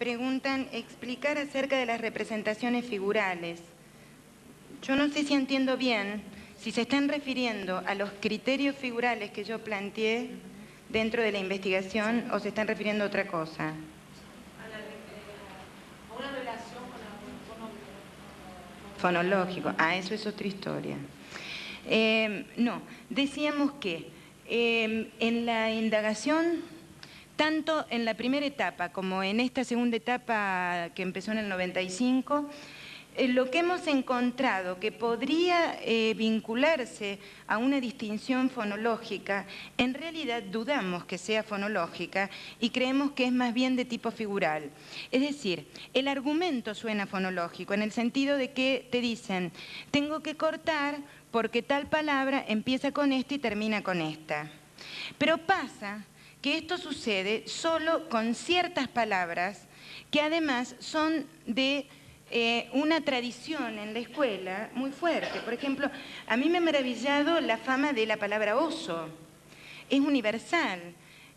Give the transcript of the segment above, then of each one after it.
preguntan explicar acerca de las representaciones figurales. Yo no sé si entiendo bien si se están refiriendo a los criterios figurales que yo planteé dentro de la investigación o se están refiriendo a otra cosa. A una relación con algún fonológico. Ah, eso es otra historia. No, decíamos que en la indagación, tanto en la primera etapa como en esta segunda etapa que empezó en el 95, lo que hemos encontrado que podría vincularse a una distinción fonológica, en realidad dudamos que sea fonológica y creemos que es más bien de tipo figural. Es decir, el argumento suena fonológico en el sentido de que te dicen, tengo que cortar porque tal palabra empieza con esta y termina con esta. Pero pasa que esto sucede solo con ciertas palabras que además son de una tradición en la escuela muy fuerte. Por ejemplo, a mí me ha maravillado la fama de la palabra oso. Es universal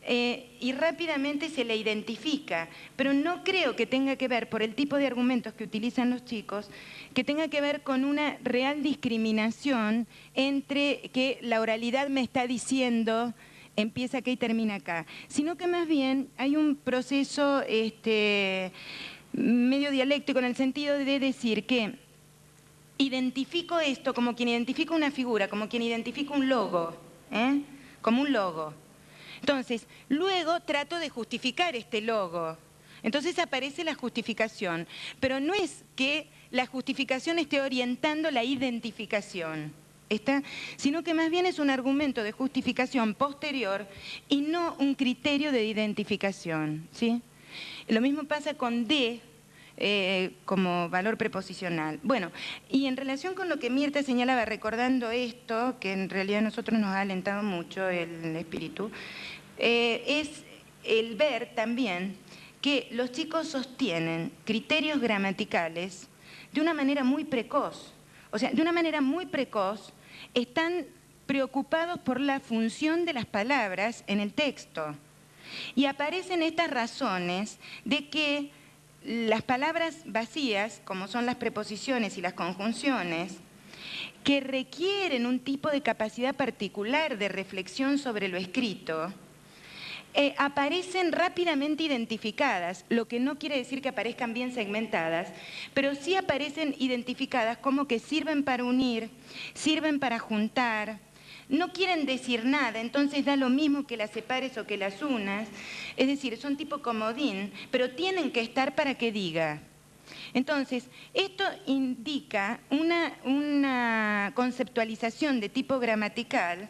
y rápidamente se la identifica, pero no creo que tenga que ver, por el tipo de argumentos que utilizan los chicos, que tenga que ver con una real discriminación entre que la oralidad me está diciendo empieza acá y termina acá, sino que más bien hay un proceso medio dialéctico en el sentido de decir que identifico esto como quien identifica una figura, como quien identifica un logo, como un logo. Entonces, luego trato de justificar este logo. Entonces aparece la justificación, pero no es que la justificación esté orientando la identificación, sino que más bien es un argumento de justificación posterior y no un criterio de identificación, ¿sí? Lo mismo pasa con de como valor preposicional. Bueno, y en relación con lo que Mirta señalaba, recordando esto, que en realidad a nosotros nos ha alentado mucho el espíritu, es el ver también que los chicos sostienen criterios gramaticales de una manera muy precoz. O sea, de una manera muy precoz están preocupados por la función de las palabras en el texto. Y aparecen estas razones de que las palabras vacías, como son las preposiciones y las conjunciones, que requieren un tipo de capacidad particular de reflexión sobre lo escrito, aparecen rápidamente identificadas, lo que no quiere decir que aparezcan bien segmentadas, pero sí aparecen identificadas como que sirven para unir, sirven para juntar, no quieren decir nada, entonces da lo mismo que las separes o que las unas, es decir, son tipo comodín, pero tienen que estar para que diga. Entonces, esto indica una conceptualización de tipo gramatical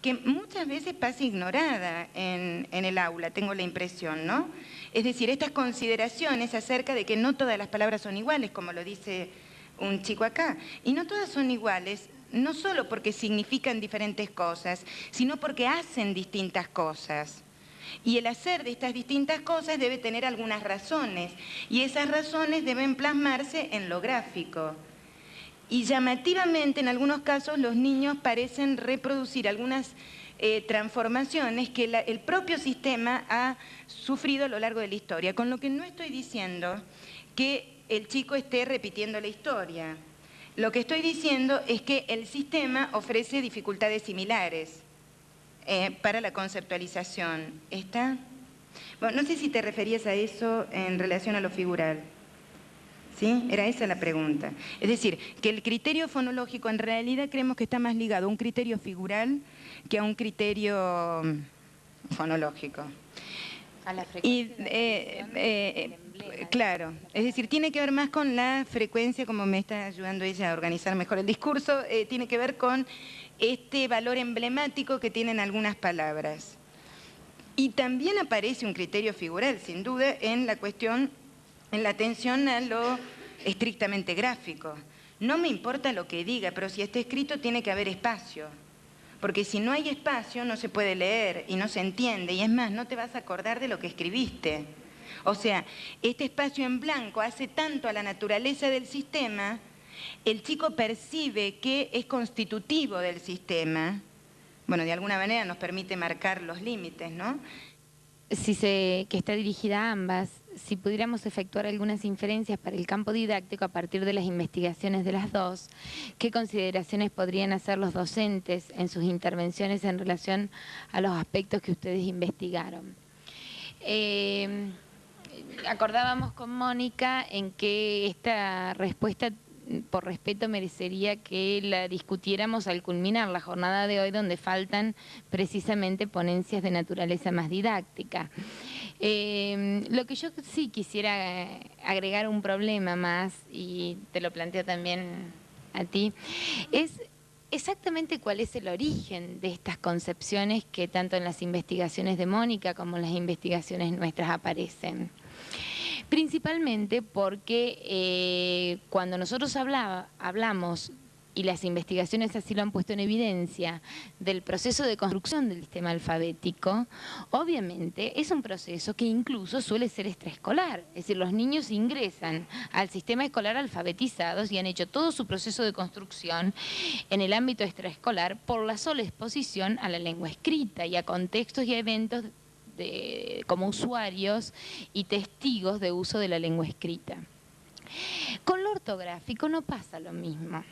que muchas veces pasa ignorada en el aula, tengo la impresión, ¿no? Es decir, estas consideraciones acerca de que no todas las palabras son iguales, como lo dice un chico acá, y no todas son iguales, no solo porque significan diferentes cosas, sino porque hacen distintas cosas. Y el hacer de estas distintas cosas debe tener algunas razones, y esas razones deben plasmarse en lo gráfico. Y llamativamente, en algunos casos, los niños parecen reproducir algunas transformaciones que el propio sistema ha sufrido a lo largo de la historia, con lo que no estoy diciendo que el chico esté repitiendo la historia. Lo que estoy diciendo es que el sistema ofrece dificultades similares para la conceptualización. ¿Está? Bueno, no sé si te referías a eso en relación a lo figural. ¿Sí? Era esa la pregunta. Es decir, que el criterio fonológico en realidad creemos que está más ligado a un criterio figural que a un criterio fonológico. A la frecuencia claro, es decir, tiene que ver más con la frecuencia, como me está ayudando ella a organizar mejor el discurso, tiene que ver con este valor emblemático que tienen algunas palabras. Y también aparece un criterio figural, sin duda, en la cuestión, en la atención a lo estrictamente gráfico. No me importa lo que diga, pero si está escrito tiene que haber espacio. Porque si no hay espacio no se puede leer y no se entiende. Y es más, no te vas a acordar de lo que escribiste. O sea, este espacio en blanco hace tanto a la naturaleza del sistema, el chico percibe que es constitutivo del sistema. Bueno, de alguna manera nos permite marcar los límites, ¿no? Que está dirigida a ambas. si pudiéramos efectuar algunas inferencias para el campo didáctico a partir de las investigaciones de las dos, qué consideraciones podrían hacer los docentes en sus intervenciones en relación a los aspectos que ustedes investigaron. Acordábamos con Mónica en que esta respuesta, por respeto, merecería que la discutiéramos al culminar la jornada de hoy, donde faltan precisamente ponencias de naturaleza más didáctica. Lo que yo sí quisiera agregar un problema más, y te lo planteo también a ti, es exactamente cuál es el origen de estas concepciones que tanto en las investigaciones de Mónica como en las investigaciones nuestras aparecen. Principalmente porque cuando nosotros hablamos, y las investigaciones así lo han puesto en evidencia, del proceso de construcción del sistema alfabético, obviamente es un proceso que incluso suele ser extraescolar. Es decir, los niños ingresan al sistema escolar alfabetizados y han hecho todo su proceso de construcción en el ámbito extraescolar por la sola exposición a la lengua escrita y a contextos y a eventos como usuarios y testigos de uso de la lengua escrita. Con lo ortográfico no pasa lo mismo.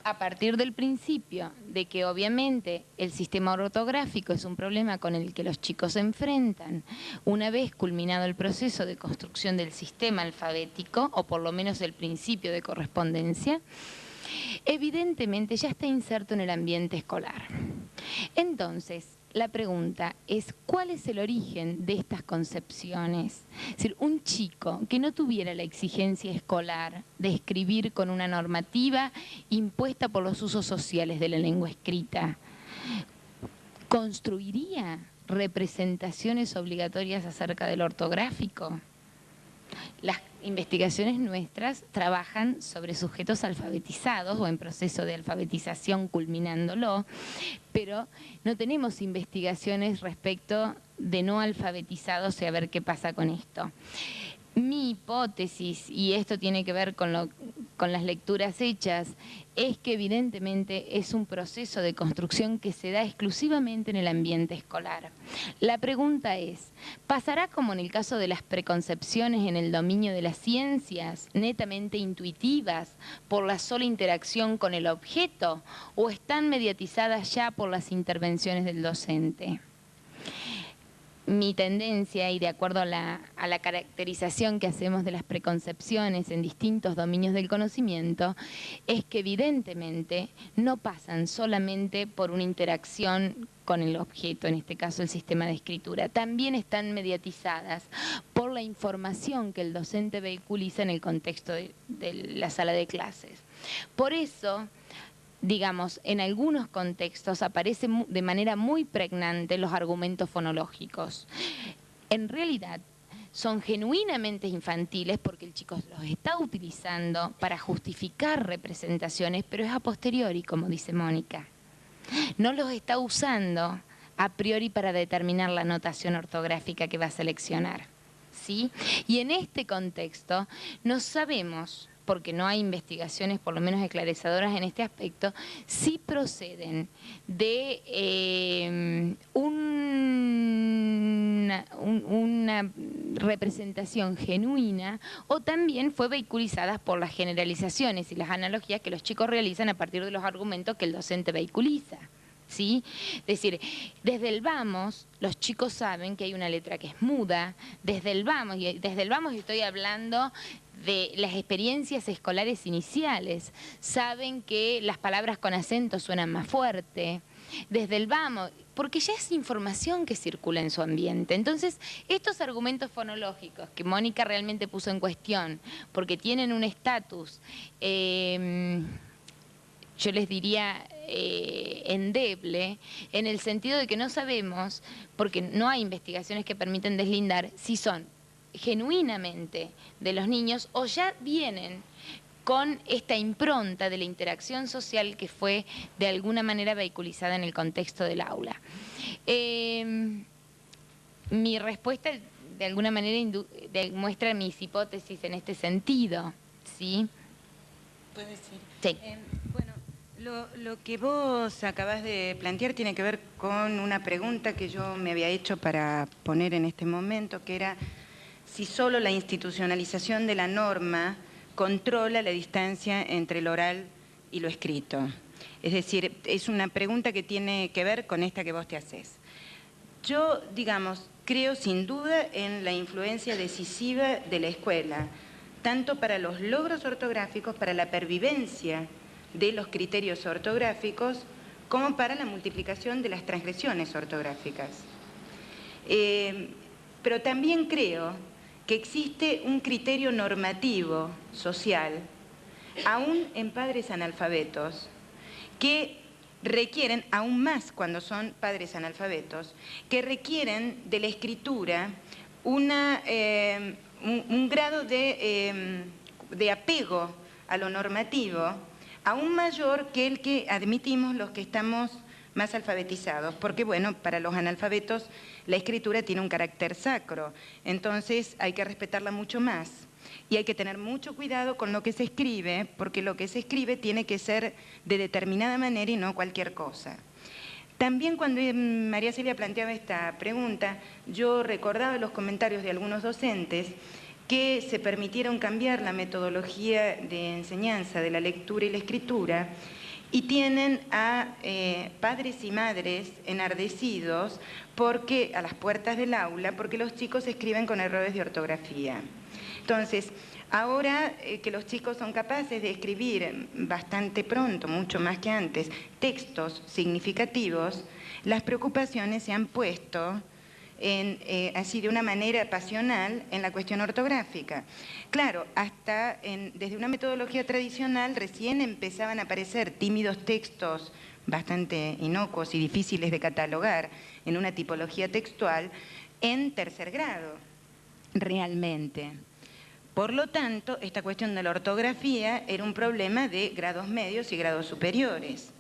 A partir del principio de que obviamente el sistema ortográfico es un problema con el que los chicos se enfrentan una vez culminado el proceso de construcción del sistema alfabético, o por lo menos el principio de correspondencia, evidentemente ya está inserto en el ambiente escolar. Entonces, la pregunta es, ¿cuál es el origen de estas concepciones? Es decir, un chico que no tuviera la exigencia escolar de escribir con una normativa impuesta por los usos sociales de la lengua escrita, ¿construiría representaciones obligatorias acerca del ortográfico? Las investigaciones nuestras trabajan sobre sujetos alfabetizados o en proceso de alfabetización culminándolo, pero no tenemos investigaciones respecto de no alfabetizados y a ver qué pasa con esto. Mi hipótesis, y esto tiene que ver con las lecturas hechas, es que evidentemente es un proceso de construcción que se da exclusivamente en el ambiente escolar. La pregunta es, ¿pasará como en el caso de las preconcepciones en el dominio de las ciencias, netamente intuitivas, por la sola interacción con el objeto, o están mediatizadas ya por las intervenciones del docente? Mi tendencia, y de acuerdo a la caracterización que hacemos de las preconcepciones en distintos dominios del conocimiento, es que evidentemente no pasan solamente por una interacción con el objeto, en este caso el sistema de escritura, también están mediatizadas por la información que el docente vehiculiza en el contexto de la sala de clases. Por eso, digamos, en algunos contextos aparecen de manera muy pregnante los argumentos fonológicos. En realidad son genuinamente infantiles porque el chico los está utilizando para justificar representaciones, pero es a posteriori, como dice Mónica. No los está usando a priori para determinar la notación ortográfica que va a seleccionar, ¿sí? Y en este contexto no sabemos, porque no hay investigaciones por lo menos esclarecedoras en este aspecto, si proceden de una representación genuina o también fue vehiculizada por las generalizaciones y las analogías que los chicos realizan a partir de los argumentos que el docente vehiculiza, ¿sí? Es decir, desde el vamos, los chicos saben que hay una letra que es muda, desde el vamos estoy hablando de las experiencias escolares iniciales, saben que las palabras con acento suenan más fuerte, desde el vamos, porque ya es información que circula en su ambiente. Entonces, estos argumentos fonológicos que Mónica realmente puso en cuestión, porque tienen un estatus, yo les diría endeble, en el sentido de que no sabemos, porque no hay investigaciones que permiten deslindar si son genuinamente de los niños o ya vienen con esta impronta de la interacción social que fue de alguna manera vehiculizada en el contexto del aula. Mi respuesta de alguna manera demuestra mis hipótesis en este sentido, ¿sí? ¿Puedo decir? Sí. Bueno, lo que vos acabás de plantear tiene que ver con una pregunta que yo me había hecho para poner en este momento, que era si solo la institucionalización de la norma controla la distancia entre lo oral y lo escrito. Es decir, es una pregunta que tiene que ver con esta que vos te haces. Yo, digamos, creo sin duda en la influencia decisiva de la escuela, tanto para los logros ortográficos, para la pervivencia de los criterios ortográficos, como para la multiplicación de las transgresiones ortográficas. Pero también creo que existe un criterio normativo social, aún en padres analfabetos, que requieren, aún más cuando son padres analfabetos, que requieren de la escritura un grado de apego a lo normativo aún mayor que el que admitimos los que estamos más alfabetizados, porque bueno, para los analfabetos la escritura tiene un carácter sacro, entonces hay que respetarla mucho más. Y hay que tener mucho cuidado con lo que se escribe, porque lo que se escribe tiene que ser de determinada manera y no cualquier cosa. También cuando María Celia planteaba esta pregunta, yo recordaba los comentarios de algunos docentes que se permitieron cambiar la metodología de enseñanza de la lectura y la escritura y tienen a padres y madres enardecidos porque, a las puertas del aula, porque los chicos escriben con errores de ortografía. Entonces, ahora que los chicos son capaces de escribir bastante pronto, mucho más que antes, textos significativos, las preocupaciones se han puesto así de una manera pasional en la cuestión ortográfica. Claro, hasta desde una metodología tradicional recién empezaban a aparecer tímidos textos bastante inocuos y difíciles de catalogar en una tipología textual en tercer grado, realmente. Por lo tanto, esta cuestión de la ortografía era un problema de grados medios y grados superiores.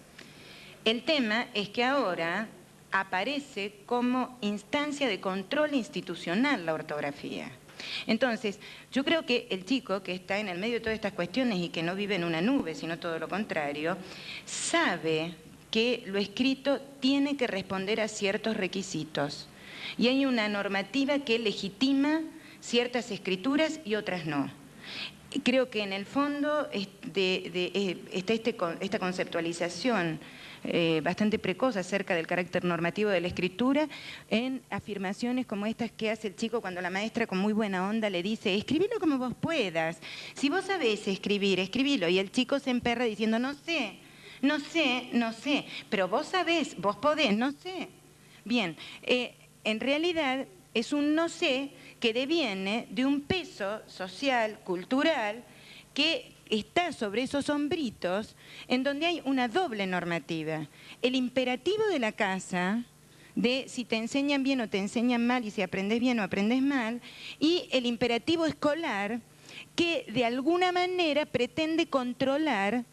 El tema es que ahora aparece como instancia de control institucional la ortografía. Entonces, yo creo que el chico que está en el medio de todas estas cuestiones y que no vive en una nube, sino todo lo contrario, sabe que lo escrito tiene que responder a ciertos requisitos. Y hay una normativa que legitima ciertas escrituras y otras no. Creo que en el fondo está esta conceptualización bastante precoz acerca del carácter normativo de la escritura en afirmaciones como estas que hace el chico cuando la maestra con muy buena onda le dice escribilo como vos puedas, si vos sabés escribir, escribilo, y el chico se emperra diciendo no sé, no sé, no sé, pero vos sabés, vos podés, no sé. Bien, en realidad es un no sé que deviene de un peso social, cultural, que está sobre esos hombritos en donde hay una doble normativa. El imperativo de la casa, de si te enseñan bien o te enseñan mal y si aprendes bien o aprendes mal, y el imperativo escolar que de alguna manera pretende controlar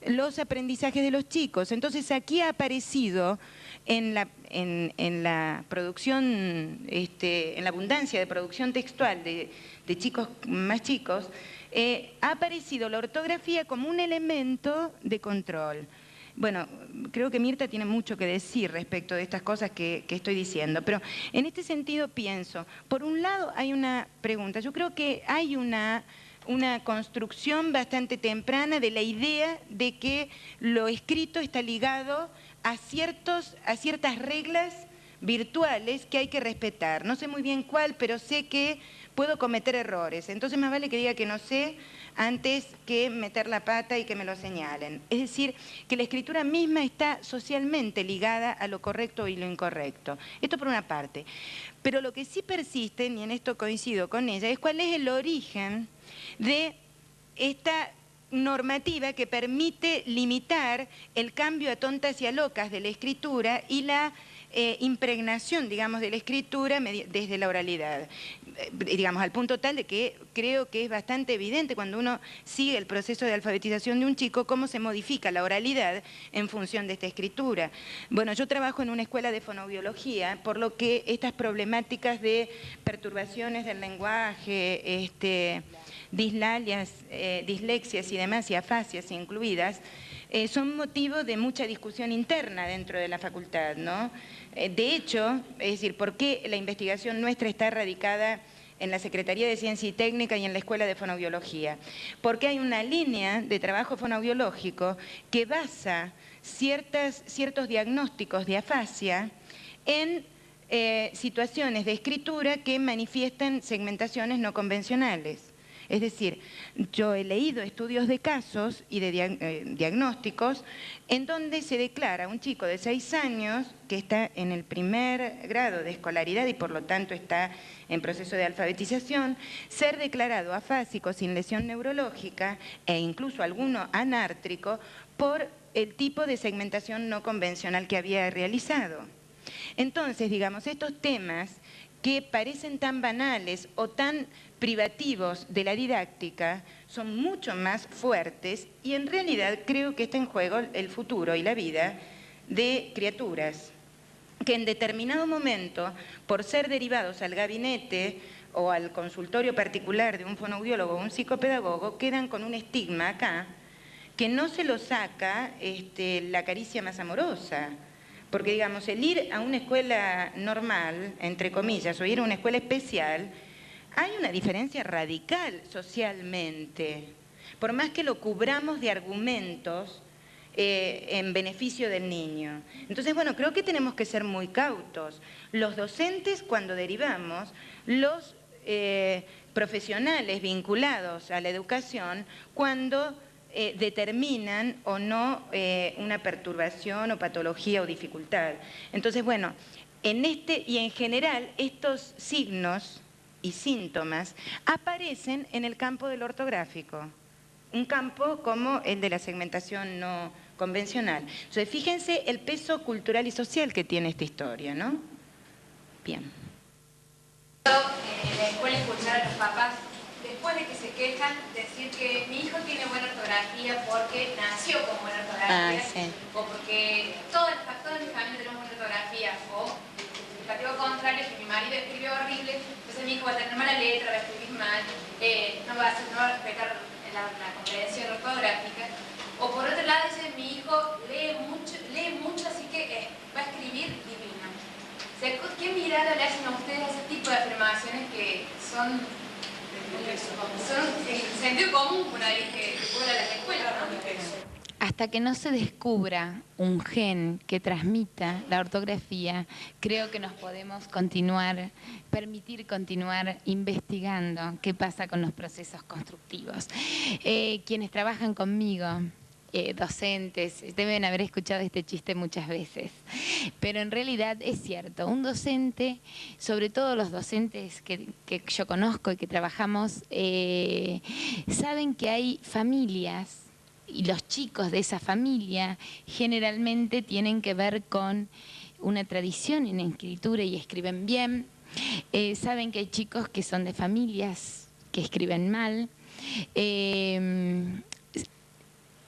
los aprendizajes de los chicos. Entonces aquí ha aparecido en la producción, en la abundancia de producción textual de chicos más chicos, ha aparecido la ortografía como un elemento de control. Bueno, creo que Mirta tiene mucho que decir respecto de estas cosas que estoy diciendo, pero en este sentido pienso, por un lado hay una pregunta, yo creo que hay una construcción bastante temprana de la idea de que lo escrito está ligado a ciertas reglas virtuales que hay que respetar. No sé muy bien cuál, pero sé que puedo cometer errores. Entonces más vale que diga que no sé antes que meter la pata y que me lo señalen. Es decir, que la escritura misma está socialmente ligada a lo correcto y lo incorrecto. Esto por una parte. Pero lo que sí persiste, y en esto coincido con ella, es cuál es el origen de esta normativa que permite limitar el cambio a tontas y a locas de la escritura y la impregnación, digamos, de la escritura desde la oralidad. Digamos, al punto tal de que creo que es bastante evidente cuando uno sigue el proceso de alfabetización de un chico cómo se modifica la oralidad en función de esta escritura. Bueno, yo trabajo en una escuela de fonoaudiología, por lo que estas problemáticas de perturbaciones del lenguaje, dislexias y demás, y afasias incluidas, son motivo de mucha discusión interna dentro de la facultad, ¿no? De hecho, es decir, ¿por qué la investigación nuestra está radicada en la Secretaría de Ciencia y Técnica y en la Escuela de Fonoaudiología, porque hay una línea de trabajo fonoaudiológico que basa ciertos diagnósticos de afasia en situaciones de escritura que manifiestan segmentaciones no convencionales. Es decir, yo he leído estudios de casos y de diagnósticos en donde se declara a un chico de 6 años que está en el primer grado de escolaridad y por lo tanto está en proceso de alfabetización, ser declarado afásico sin lesión neurológica e incluso alguno anártrico por el tipo de segmentación no convencional que había realizado. Entonces, digamos, estos temas que parecen tan banales o tan privativos de la didáctica son mucho más fuertes y en realidad creo que está en juego el futuro y la vida de criaturas que en determinado momento, por ser derivados al gabinete o al consultorio particular de un fonoaudiólogo o un psicopedagogo, quedan con un estigma acá que no se lo saca la caricia más amorosa. Porque, digamos, el ir a una escuela normal, entre comillas, o ir a una escuela especial, hay una diferencia radical socialmente. Por más que lo cubramos de argumentos en beneficio del niño. Entonces, bueno, creo que tenemos que ser muy cautos. Los docentes, cuando derivamos, los profesionales vinculados a la educación, cuando determinan o no una perturbación o patología o dificultad. Entonces, bueno, en este y en general estos signos y síntomas aparecen en el campo del ortográfico, un campo como el de la segmentación no convencional. Entonces, fíjense el peso cultural y social que tiene esta historia, ¿no? Bien. En la escuela escuchar a los papás, después de que se quejan, decir que mi hijo tiene buena ortografía porque nació con buena ortografía, sí. O porque toda mi familia tenemos buena ortografía, o el motivo contrario, que mi marido escribió horrible, entonces mi hijo va a tener mala letra, va a escribir mal, no va a respetar la comprensión ortográfica. O por otro lado, dice, mi hijo lee mucho, así que va a escribir divino. O sea, ¿qué mirada le hacen a ustedes a ese tipo de afirmaciones que son sentido común por ahí que fuera las escuelas, ¿no? Hasta que no se descubra un gen que transmita la ortografía, creo que nos podemos permitir continuar investigando qué pasa con los procesos constructivos. Quienes trabajan conmigo, docentes, deben haber escuchado este chiste muchas veces, pero en realidad es cierto, un docente, sobre todo los docentes que yo conozco y que trabajamos, saben que hay familias y los chicos de esa familia generalmente tienen que ver con una tradición en escritura y escriben bien, saben que hay chicos que son de familias que escriben mal.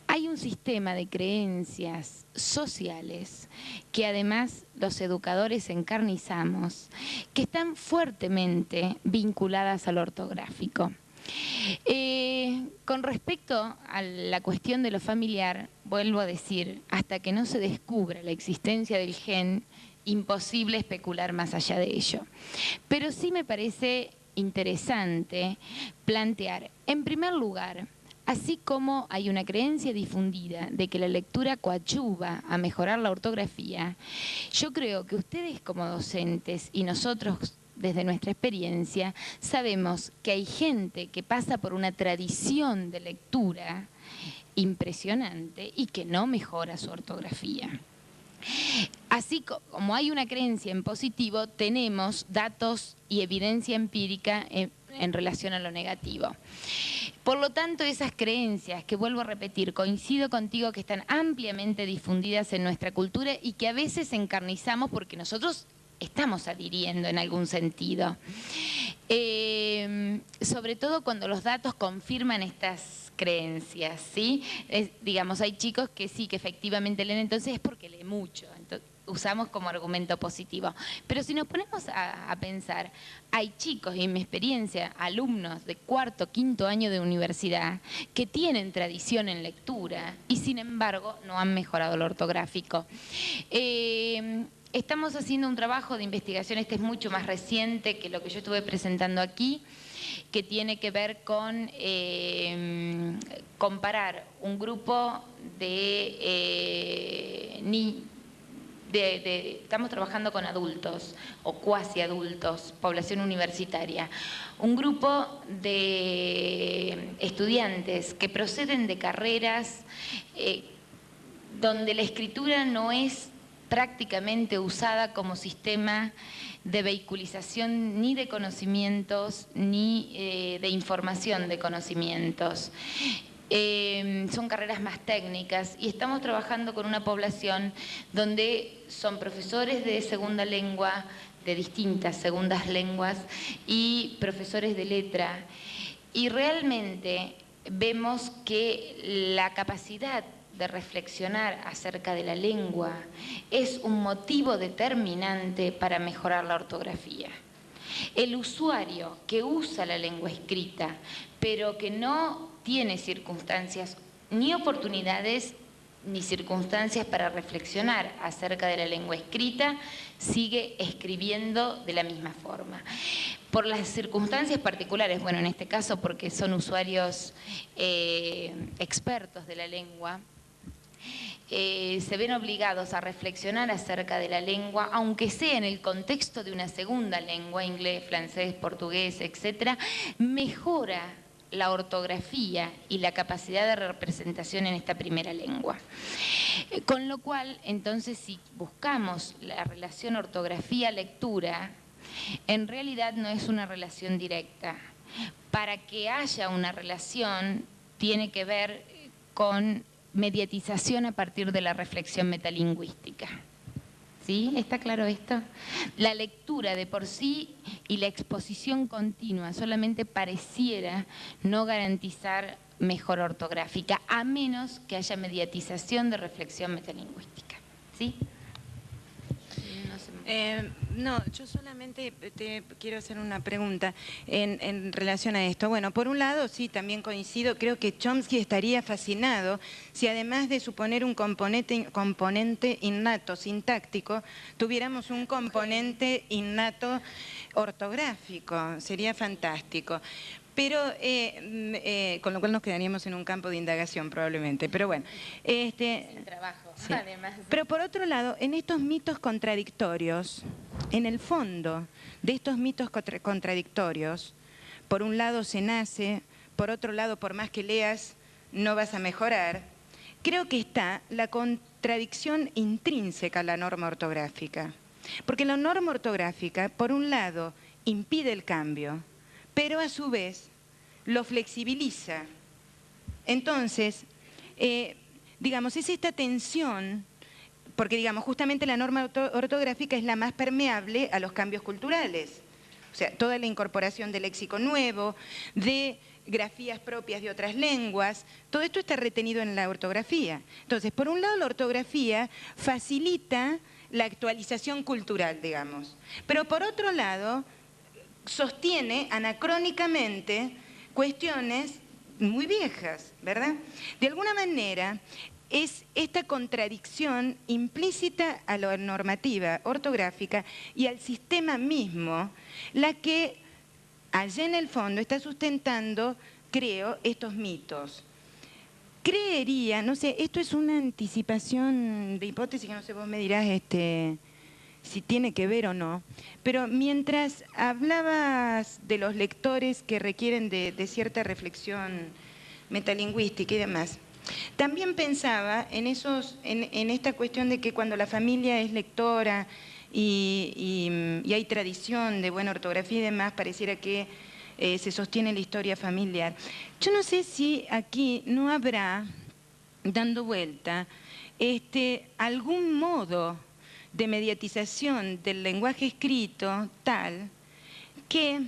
Hay un sistema de creencias sociales que además los educadores encarnizamos, que están fuertemente vinculadas al ortográfico. Con respecto a la cuestión de lo familiar, vuelvo a decir, hasta que no se descubra la existencia del gen, imposible especular más allá de ello. Pero sí me parece interesante plantear, en primer lugar, así como hay una creencia difundida de que la lectura coadyuva a mejorar la ortografía, yo creo que ustedes como docentes y nosotros desde nuestra experiencia sabemos que hay gente que pasa por una tradición de lectura impresionante y que no mejora su ortografía. Así como hay una creencia en positivo, tenemos datos y evidencia empírica en relación a lo negativo. Por lo tanto, esas creencias, que vuelvo a repetir, coincido contigo que están ampliamente difundidas en nuestra cultura y que a veces encarnizamos porque nosotros estamos adhiriendo en algún sentido. Sobre todo cuando los datos confirman estas creencias, ¿sí? Digamos, hay chicos que sí, que efectivamente leen, entonces es porque lee mucho. Entonces, usamos como argumento positivo. Pero si nos ponemos a pensar, hay chicos, y en mi experiencia, alumnos de 4º, 5º año de universidad, que tienen tradición en lectura y sin embargo no han mejorado lo ortográfico. Estamos haciendo un trabajo de investigación, este es mucho más reciente que lo que yo estuve presentando aquí, que tiene que ver con comparar un grupo estamos trabajando con adultos o cuasi adultos, población universitaria, un grupo de estudiantes que proceden de carreras donde la escritura no es prácticamente usada como sistema de vehiculización ni de conocimientos ni de información de conocimientos. Son carreras más técnicas y estamos trabajando con una población donde son profesores de segunda lengua, de distintas segundas lenguas y profesores de letra. Y realmente vemos que la capacidad de reflexionar acerca de la lengua es un motivo determinante para mejorar la ortografía. El usuario que usa la lengua escrita, pero que no tiene circunstancias ni oportunidades ni circunstancias para reflexionar acerca de la lengua escrita, sigue escribiendo de la misma forma. Por las circunstancias particulares, bueno, en este caso porque son usuarios expertos de la lengua, se ven obligados a reflexionar acerca de la lengua, aunque sea en el contexto de una segunda lengua, inglés, francés, portugués, etcétera, mejora la ortografía y la capacidad de representación en esta primera lengua. Con lo cual, entonces, si buscamos la relación ortografía-lectura, en realidad no es una relación directa. Para que haya una relación, tiene que ver con mediatización a partir de la reflexión metalingüística. ¿Sí? ¿Está claro esto? La lectura de por sí y la exposición continua solamente pareciera no garantizar mejor ortográfica, a menos que haya mediatización de reflexión metalingüística. ¿Sí? No, yo solamente te quiero hacer una pregunta en relación a esto. Bueno, por un lado, sí, también coincido, creo que Chomsky estaría fascinado si además de suponer un componente innato sintáctico, tuviéramos un componente innato ortográfico, sería fantástico. Pero, con lo cual nos quedaríamos en un campo de indagación probablemente, pero bueno. Sin trabajo, sí. Además. Pero por otro lado, en estos mitos contradictorios, en el fondo de estos mitos contradictorios, por un lado se nace, por otro lado, por más que leas, no vas a mejorar, creo que está la contradicción intrínseca a la norma ortográfica. Porque la norma ortográfica, por un lado, impide el cambio, pero a su vez lo flexibiliza. Entonces, digamos, es esta tensión, porque digamos, justamente la norma ortográfica es la más permeable a los cambios culturales. O sea, toda la incorporación de léxico nuevo, de grafías propias de otras lenguas, todo esto está retenido en la ortografía. Entonces, por un lado, la ortografía facilita la actualización cultural, digamos. Pero por otro lado, sostiene anacrónicamente cuestiones muy viejas, ¿verdad? De alguna manera, es esta contradicción implícita a la normativa ortográfica y al sistema mismo la que allá en el fondo está sustentando, creo, estos mitos. Creería, no sé, esto es una anticipación de hipótesis que no sé, vos me dirás si tiene que ver o no, pero mientras hablabas de los lectores que requieren de cierta reflexión metalingüística y demás, también pensaba en esta cuestión de que cuando la familia es lectora y hay tradición de buena ortografía y demás, pareciera que se sostiene la historia familiar. Yo no sé si aquí no habrá, dando vuelta, algún modo de mediatización del lenguaje escrito tal que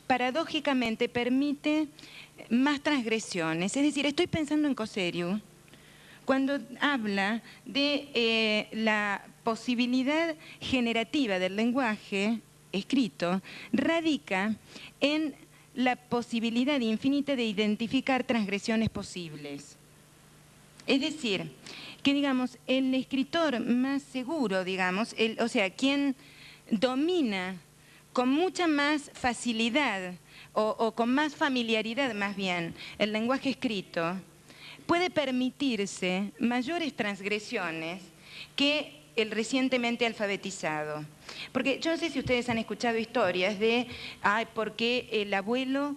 paradójicamente permite más transgresiones. Es decir, estoy pensando en Cosseriu cuando habla de la posibilidad generativa del lenguaje escrito, radica en la posibilidad infinita de identificar transgresiones posibles. Es decir, que, digamos, el escritor más seguro, digamos, o sea, quien domina con mucha más facilidad o con más familiaridad más bien el lenguaje escrito, puede permitirse mayores transgresiones que el recientemente alfabetizado. Porque yo no sé si ustedes han escuchado historias de, por qué el abuelo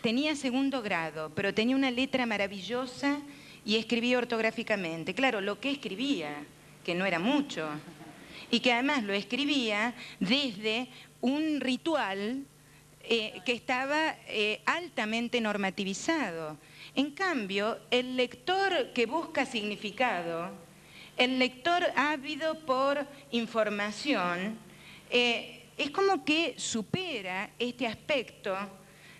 tenía segundo grado, pero tenía una letra maravillosa y escribía ortográficamente. Claro, lo que escribía, que no era mucho, y que además lo escribía desde un ritual que estaba altamente normativizado. En cambio, el lector que busca significado, el lector ávido por información, es como que supera este aspecto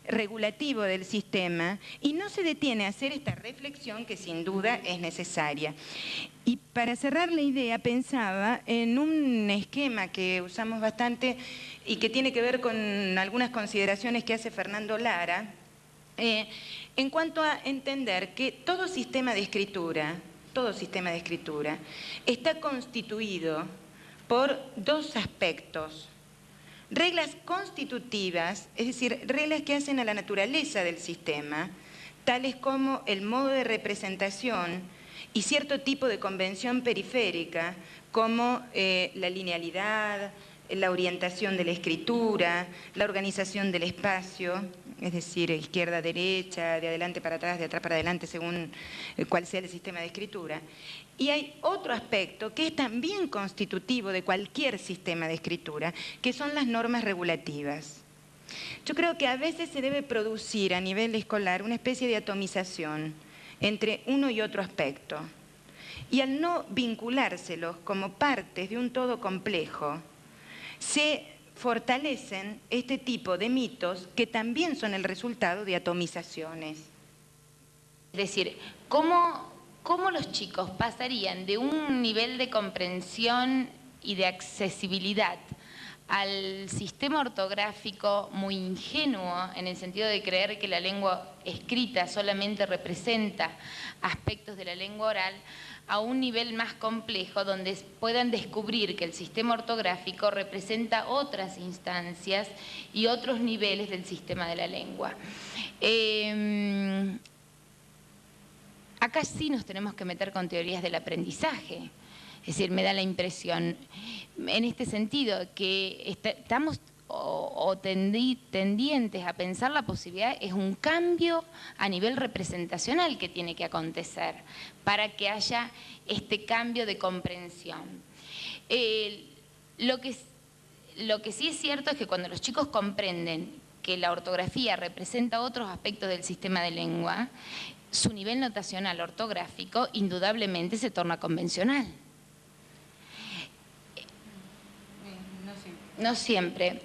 regulativo del sistema y no se detiene a hacer esta reflexión que sin duda es necesaria. Y para cerrar la idea, pensaba en un esquema que usamos bastante y que tiene que ver con algunas consideraciones que hace Fernando Lara, en cuanto a entender que todo sistema de escritura está constituido por dos aspectos. Reglas constitutivas, es decir, reglas que hacen a la naturaleza del sistema, tales como el modo de representación y cierto tipo de convención periférica, como la linealidad, la orientación de la escritura, la organización del espacio, es decir, izquierda-derecha, de adelante para atrás, de atrás para adelante, según cuál sea el sistema de escritura. Y hay otro aspecto que es también constitutivo de cualquier sistema de escritura, que son las normas regulativas. Yo creo que a veces se debe producir a nivel escolar una especie de atomización entre uno y otro aspecto. Y al no vinculárselos como partes de un todo complejo, se fortalecen este tipo de mitos que también son el resultado de atomizaciones. Es decir, ¿cómo los chicos pasarían de un nivel de comprensión y de accesibilidad al sistema ortográfico muy ingenuo, en el sentido de creer que la lengua escrita solamente representa aspectos de la lengua oral, a un nivel más complejo donde puedan descubrir que el sistema ortográfico representa otras instancias y otros niveles del sistema de la lengua? Acá sí nos tenemos que meter con teorías del aprendizaje. Es decir, me da la impresión, en este sentido, que estamos tendientes a pensar la posibilidad, es un cambio a nivel representacional que tiene que acontecer para que haya este cambio de comprensión. Lo que sí es cierto es que cuando los chicos comprenden que la ortografía representa otros aspectos del sistema de lengua, su nivel notacional ortográfico indudablemente se torna convencional. No siempre.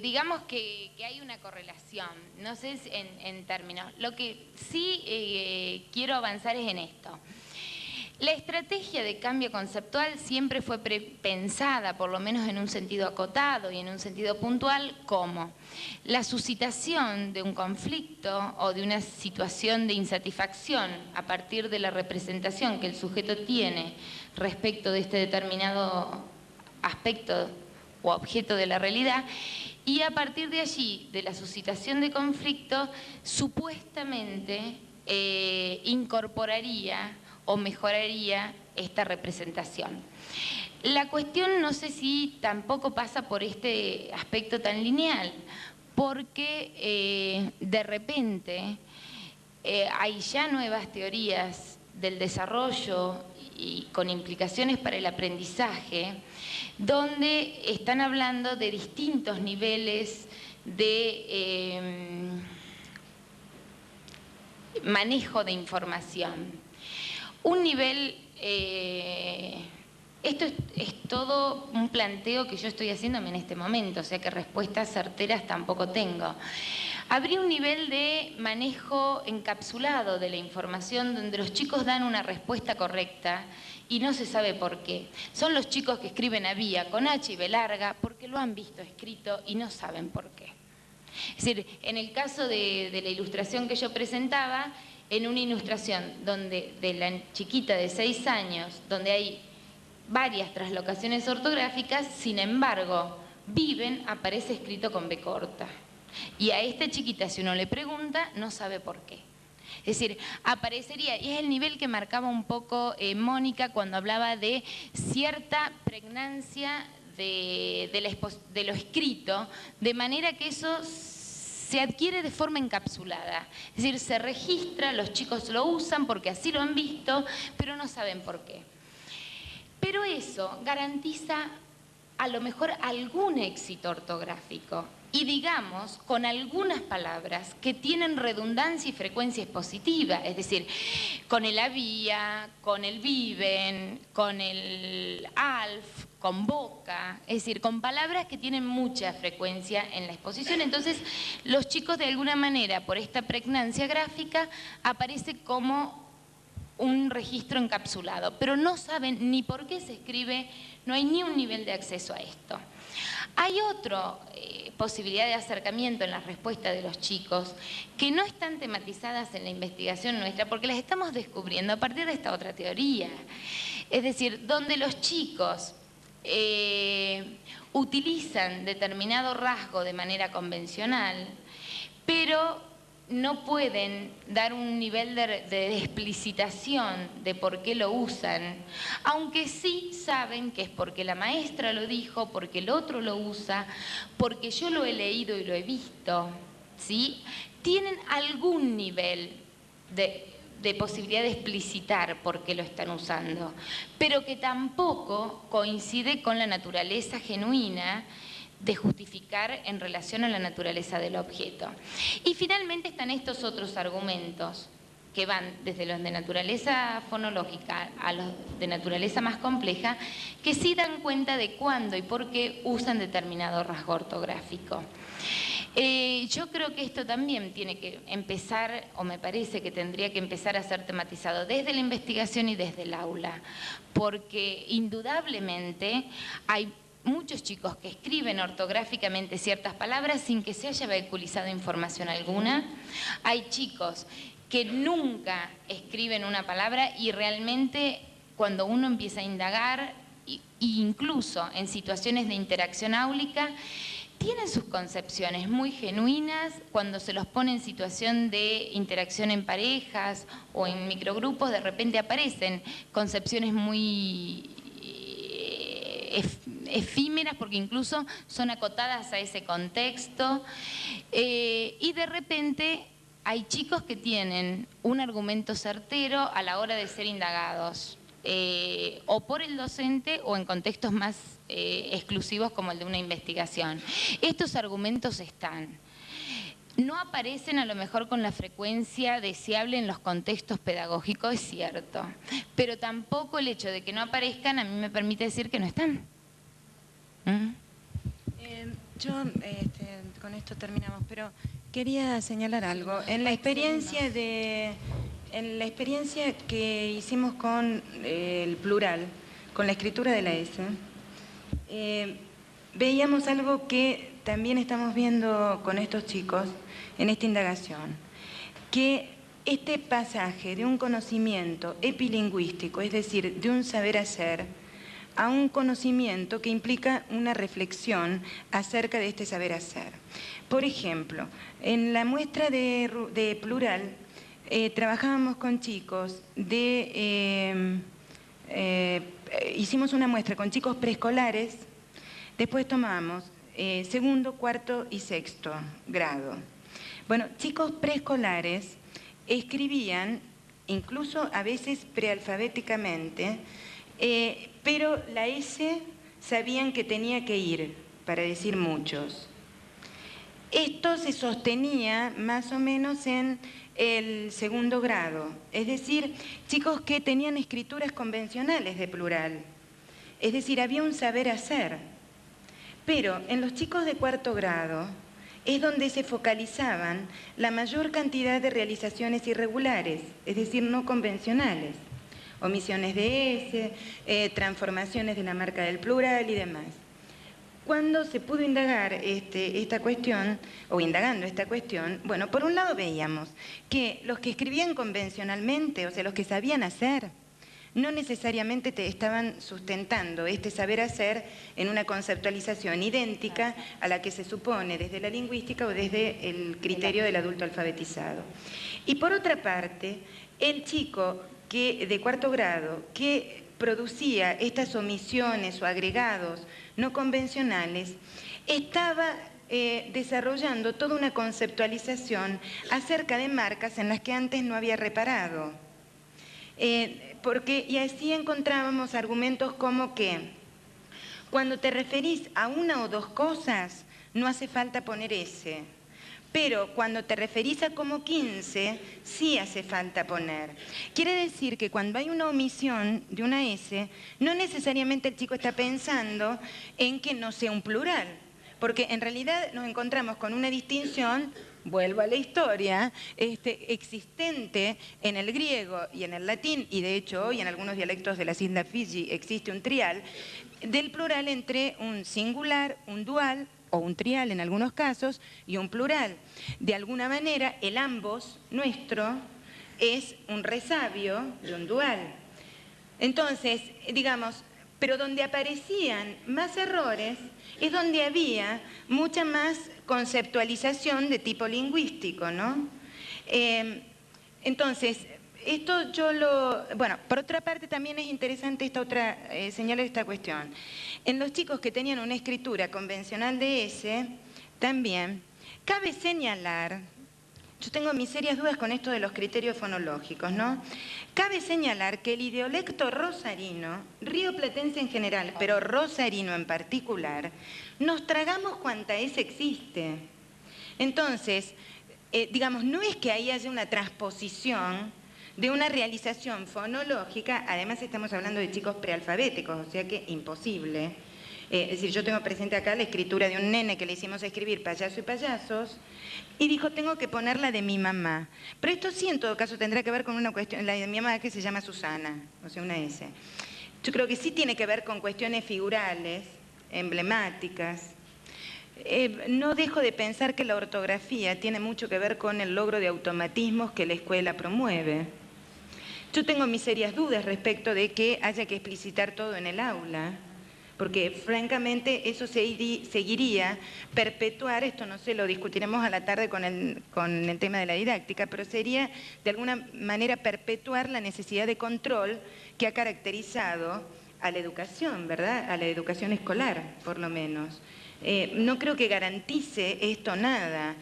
Digamos que hay una correlación, no sé en términos. Lo que sí quiero avanzar es en esto. La estrategia de cambio conceptual siempre fue pensada, por lo menos en un sentido acotado y en un sentido puntual, como la suscitación de un conflicto o de una situación de insatisfacción a partir de la representación que el sujeto tiene respecto de este determinado aspecto o objeto de la realidad, y a partir de allí, de la suscitación de conflicto, supuestamente incorporaría o mejoraría esta representación. La cuestión no sé si tampoco pasa por este aspecto tan lineal, porque de repente hay ya nuevas teorías del desarrollo y con implicaciones para el aprendizaje, donde están hablando de distintos niveles de manejo de información. Un nivel, esto es todo un planteo que yo estoy haciéndome en este momento, o sea que respuestas certeras tampoco tengo. Habría un nivel de manejo encapsulado de la información donde los chicos dan una respuesta correcta y no se sabe por qué. Son los chicos que escriben había con H y B larga porque lo han visto escrito y no saben por qué. Es decir, en el caso de la ilustración que yo presentaba, en una ilustración donde de la chiquita de 6 años, donde hay varias traslocaciones ortográficas, sin embargo, viven aparece escrito con B corta. Y a esta chiquita, si uno le pregunta, no sabe por qué. Es decir, aparecería, y es el nivel que marcaba un poco Mónica cuando hablaba de cierta pregnancia de lo escrito, de manera que eso se adquiere de forma encapsulada. Es decir, se registra, los chicos lo usan porque así lo han visto, pero no saben por qué. Pero eso garantiza a lo mejor algún éxito ortográfico. Y digamos, con algunas palabras que tienen redundancia y frecuencia expositiva, es decir, con el había, con el viven, con el alf, con boca, es decir, con palabras que tienen mucha frecuencia en la exposición. Entonces, los chicos de alguna manera, por esta pregnancia gráfica, aparece como un registro encapsulado, pero no saben ni por qué se escribe, no hay ni un nivel de acceso a esto. Hay otra posibilidad de acercamiento en la respuesta de los chicos que no están tematizadas en la investigación nuestra porque las estamos descubriendo a partir de esta otra teoría. Es decir, donde los chicos utilizan determinado rasgo de manera convencional, pero no pueden dar un nivel de explicitación de por qué lo usan, aunque sí saben que es porque la maestra lo dijo, porque el otro lo usa, porque yo lo he leído y lo he visto, ¿sí? Tienen algún nivel de posibilidad de explicitar por qué lo están usando, pero que tampoco coincide con la naturaleza genuina de justificar en relación a la naturaleza del objeto. Y finalmente están estos otros argumentos que van desde los de naturaleza fonológica a los de naturaleza más compleja, que sí dan cuenta de cuándo y por qué usan determinado rasgo ortográfico. Yo creo que esto también tiene que empezar, o me parece que tendría que empezar a ser tematizado desde la investigación y desde el aula, porque indudablemente hay muchos chicos que escriben ortográficamente ciertas palabras sin que se haya vehiculizado información alguna. Hay chicos que nunca escriben una palabra y realmente cuando uno empieza a indagar, incluso en situaciones de interacción áulica, tienen sus concepciones muy genuinas. Cuando se los pone en situación de interacción en parejas o en microgrupos, de repente aparecen concepciones muy efímeras porque incluso son acotadas a ese contexto, y de repente hay chicos que tienen un argumento certero a la hora de ser indagados, o por el docente o en contextos más exclusivos como el de una investigación. Estos argumentos están. No aparecen a lo mejor con la frecuencia deseable en los contextos pedagógicos, es cierto, pero tampoco el hecho de que no aparezcan a mí me permite decir que no están. Con esto terminamos, pero quería señalar algo. En la experiencia que hicimos con el plural, con la escritura de la S, veíamos algo que también estamos viendo con estos chicos en esta indagación, que este pasaje de un conocimiento epilingüístico, es decir, de un saber hacer, a un conocimiento que implica una reflexión acerca de este saber hacer. Por ejemplo, en la muestra de plural trabajábamos con chicos hicimos una muestra con chicos preescolares, después tomamos segundo, cuarto y sexto grado. Bueno, chicos preescolares escribían, incluso a veces prealfabéticamente, pero la S sabían que tenía que ir, para decir muchos. Esto se sostenía más o menos en el segundo grado, es decir, chicos que tenían escrituras convencionales de plural, es decir, había un saber hacer. Pero en los chicos de cuarto grado es donde se focalizaban la mayor cantidad de realizaciones irregulares, es decir, no convencionales. Omisiones de S, transformaciones de la marca del plural y demás. cuando se pudo indagar esta cuestión, o indagando esta cuestión, bueno, por un lado veíamos que los que escribían convencionalmente, o sea, los que sabían hacer, no necesariamente te estaban sustentando este saber hacer en una conceptualización idéntica a la que se supone desde la lingüística o desde el criterio del adulto alfabetizado. Y por otra parte, el chico de cuarto grado que producía estas omisiones o agregados no convencionales, estaba desarrollando toda una conceptualización acerca de marcas en las que antes no había reparado. Y así encontrábamos argumentos como que cuando te referís a una o dos cosas, no hace falta poner S. Pero cuando te referís a como 15, sí hace falta poner. Quiere decir que cuando hay una omisión de una S, no necesariamente el chico está pensando en que no sea un plural, porque en realidad nos encontramos con una distinción, vuelvo a la historia, existente en el griego y en el latín, y de hecho hoy en algunos dialectos de las Islas Fiji existe un trial, del plural entre un singular, un dual, o un trial en algunos casos, y un plural. De alguna manera, el ambos, nuestro, es un resabio de un dual. Entonces, digamos, pero donde aparecían más errores es donde había mucha más conceptualización de tipo lingüístico, ¿no? Entonces, esto bueno, por otra parte también es interesante señalar esta cuestión. En los chicos que tenían una escritura convencional de S, también cabe señalar, yo tengo mis serias dudas con esto de los criterios fonológicos, ¿no? Cabe señalar que el idiolecto rosarino, rioplatense en general, pero rosarino en particular, nos tragamos cuanta S existe. Entonces, digamos, no es que ahí haya una transposición de una realización fonológica, además estamos hablando de chicos prealfabéticos, o sea que imposible. Es decir, yo tengo presente acá la escritura de un nene que le hicimos escribir payaso y payasos, y dijo, tengo que poner la de mi mamá. Pero esto sí, en todo caso, tendrá que ver con una cuestión, la de mi mamá que se llama Susana, o sea, una S. Yo creo que sí tiene que ver con cuestiones figurales, emblemáticas. No dejo de pensar que la ortografía tiene mucho que ver con el logro de automatismos que la escuela promueve. Yo tengo mis serias dudas respecto de que haya que explicitar todo en el aula, porque francamente eso seguiría perpetuar, esto no sé, lo discutiremos a la tarde con el tema de la didáctica, pero sería de alguna manera perpetuar la necesidad de control que ha caracterizado a la educación, ¿verdad? A la educación escolar, por lo menos. No creo que garantice esto nada.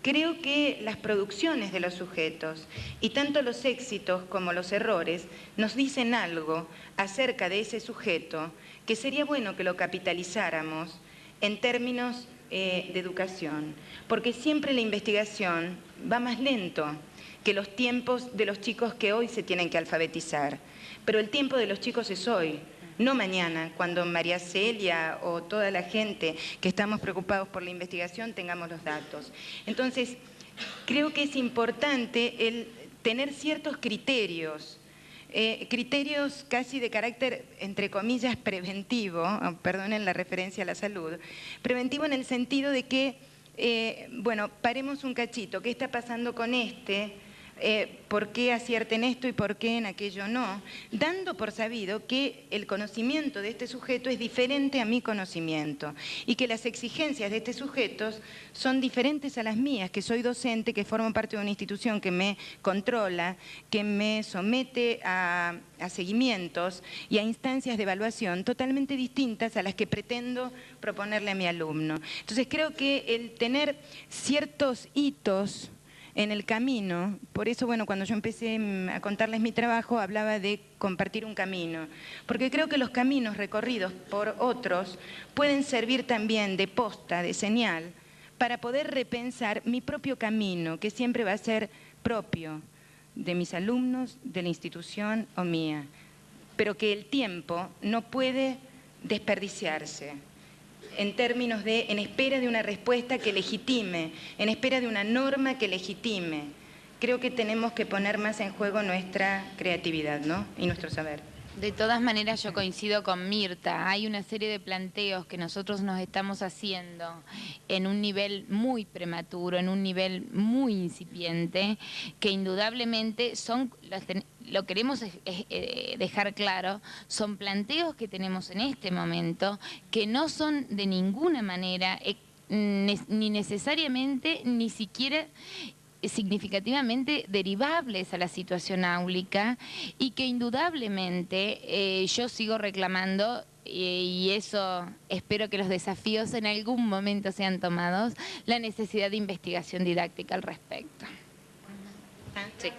Creo que las producciones de los sujetos, y tanto los éxitos como los errores, nos dicen algo acerca de ese sujeto que sería bueno que lo capitalizáramos en términos de educación, porque siempre la investigación va más lento que los tiempos de los chicos que hoy se tienen que alfabetizar, pero el tiempo de los chicos es hoy. No mañana, cuando María Celia o toda la gente que estamos preocupados por la investigación tengamos los datos. Entonces, creo que es importante el tener ciertos criterios, criterios casi de carácter, entre comillas, preventivo, perdonen la referencia a la salud, preventivo en el sentido de que, bueno, paremos un cachito, ¿qué está pasando con este? ¿Por qué acierten esto y por qué en aquello no? Dando por sabido que el conocimiento de este sujeto es diferente a mi conocimiento y que las exigencias de este sujeto son diferentes a las mías, que soy docente, que formo parte de una institución que me controla, que me somete a seguimientos y a instancias de evaluación totalmente distintas a las que pretendo proponerle a mi alumno. Entonces creo que el tener ciertos hitos en el camino, por eso, bueno, cuando yo empecé a contarles mi trabajo, hablaba de compartir un camino, porque creo que los caminos recorridos por otros pueden servir también de posta, de señal, para poder repensar mi propio camino, que siempre va a ser propio de mis alumnos, de la institución o mía, pero que el tiempo no puede desperdiciarse en términos de, en espera de una respuesta que legitime, en espera de una norma que legitime. Creo que tenemos que poner más en juego nuestra creatividad, ¿no? Y nuestro saber. De todas maneras, yo coincido con Mirta. Hay una serie de planteos que nosotros nos estamos haciendo en un nivel muy prematuro, en un nivel muy incipiente, que indudablemente son, lo queremos dejar claro, son planteos que tenemos en este momento que no son de ninguna manera ni necesariamente, ni siquiera significativamente derivables a la situación áulica y que indudablemente yo sigo reclamando y eso espero que los desafíos en algún momento sean tomados, la necesidad de investigación didáctica al respecto. Sí.